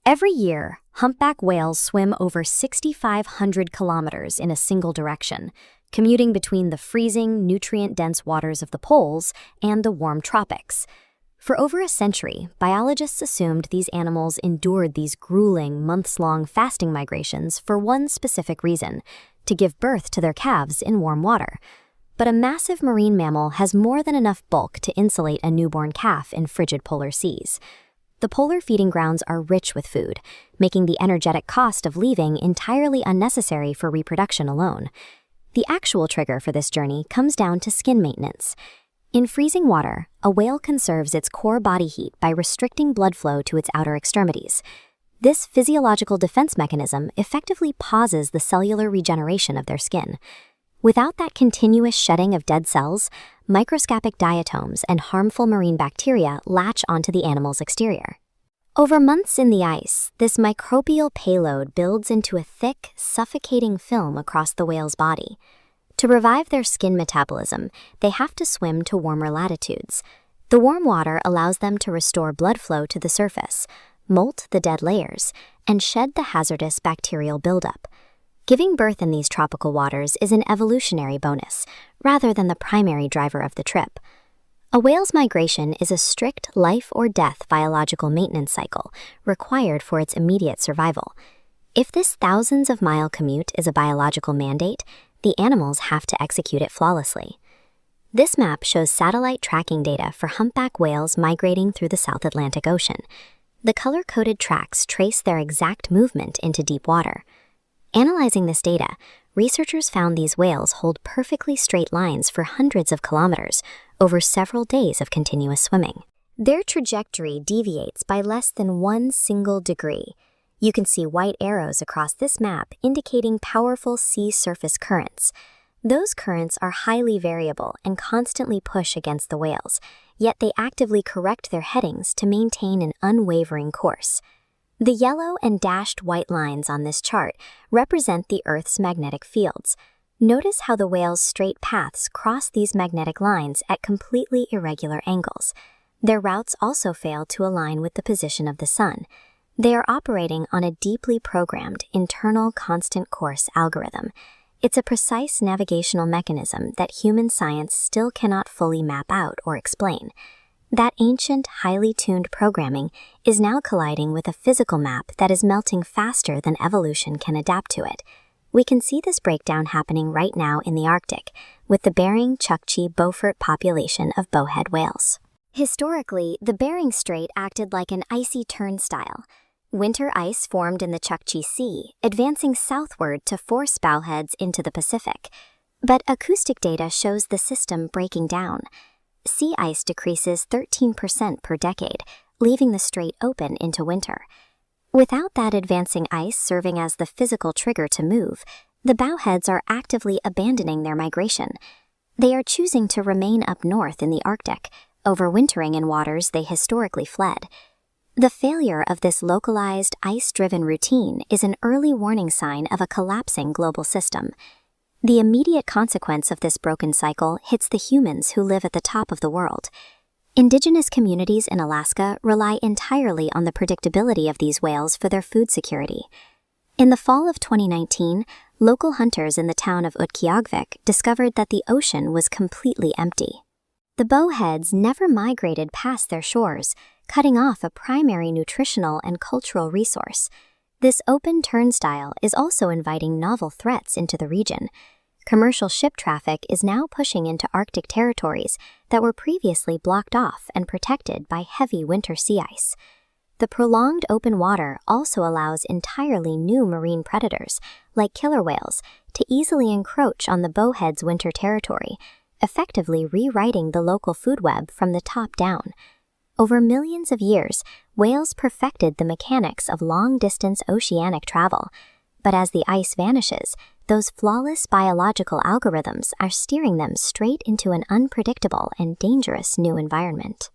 Every year, humpback whales swim over 6,500 kilometers in a single direction, commuting between the freezing, nutrient-dense waters of the poles and the warm tropics. For over a century, biologists assumed these animals endured these grueling, months-long fasting migrations for one specific reason: to give birth to their calves in warm water. But a massive marine mammal has more than enough bulk to insulate a newborn calf in frigid polar seas. The polar feeding grounds are rich with food, making the energetic cost of leaving entirely unnecessary for reproduction alone. The actual trigger for this journey comes down to skin maintenance. In freezing water, a whale conserves its core body heat by restricting blood flow to its outer extremities. This physiological defense mechanism effectively pauses the cellular regeneration of their skin. Without that continuous shedding of dead cells, microscopic diatoms and harmful marine bacteria latch onto the animal's exterior. Over months in the ice, this microbial payload builds into a thick, suffocating film across the whale's body. To revive their skin metabolism, they have to swim to warmer latitudes. The warm water allows them to restore blood flow to the surface, molt the dead layers, and shed the hazardous bacterial buildup. Giving birth in these tropical waters is an evolutionary bonus, rather than the primary driver of the trip. A whale's migration is a strict life-or-death biological maintenance cycle required for its immediate survival. If this thousands-of-mile commute is a biological mandate, the animals have to execute it flawlessly. This map shows satellite tracking data for humpback whales migrating through the South Atlantic Ocean. The color-coded tracks trace their exact movement into deep water. Analyzing this data, researchers found these whales hold perfectly straight lines for hundreds of kilometers over several days of continuous swimming. Their trajectory deviates by less than 1 single degree. You can see white arrows across this map indicating powerful sea surface currents. Those currents are highly variable and constantly push against the whales, yet they actively correct their headings to maintain an unwavering course. The yellow and dashed white lines on this chart represent the Earth's magnetic fields. Notice how the whales' straight paths cross these magnetic lines at completely irregular angles. Their routes also fail to align with the position of the sun. They are operating on a deeply programmed, internal constant course algorithm. It's a precise navigational mechanism that human science still cannot fully map out or explain. That ancient, highly tuned programming is now colliding with a physical map that is melting faster than evolution can adapt to it. We can see this breakdown happening right now in the Arctic, with the Bering, Chukchi, Beaufort population of bowhead whales. Historically, the Bering Strait acted like an icy turnstile. Winter ice formed in the Chukchi Sea, advancing southward to force bowheads into the Pacific. But acoustic data shows the system breaking down. Sea ice decreases 13% per decade, leaving the strait open into winter. Without that advancing ice serving as the physical trigger to move, the bowheads are actively abandoning their migration. They are choosing to remain up north in the Arctic, overwintering in waters they historically fled. The failure of this localized, ice-driven routine is an early warning sign of a collapsing global system. The immediate consequence of this broken cycle hits the humans who live at the top of the world. Indigenous communities in Alaska rely entirely on the predictability of these whales for their food security. In the fall of 2019, local hunters in the town of Utqiagvik discovered that the ocean was completely empty. The bowheads never migrated past their shores, cutting off a primary nutritional and cultural resource. This open turnstile is also inviting novel threats into the region. Commercial ship traffic is now pushing into Arctic territories that were previously blocked off and protected by heavy winter sea ice. The prolonged open water also allows entirely new marine predators, like killer whales, to easily encroach on the bowhead's winter territory, effectively rewriting the local food web from the top down. Over millions of years, whales perfected the mechanics of long-distance oceanic travel. But as the ice vanishes, those flawless biological algorithms are steering them straight into an unpredictable and dangerous new environment.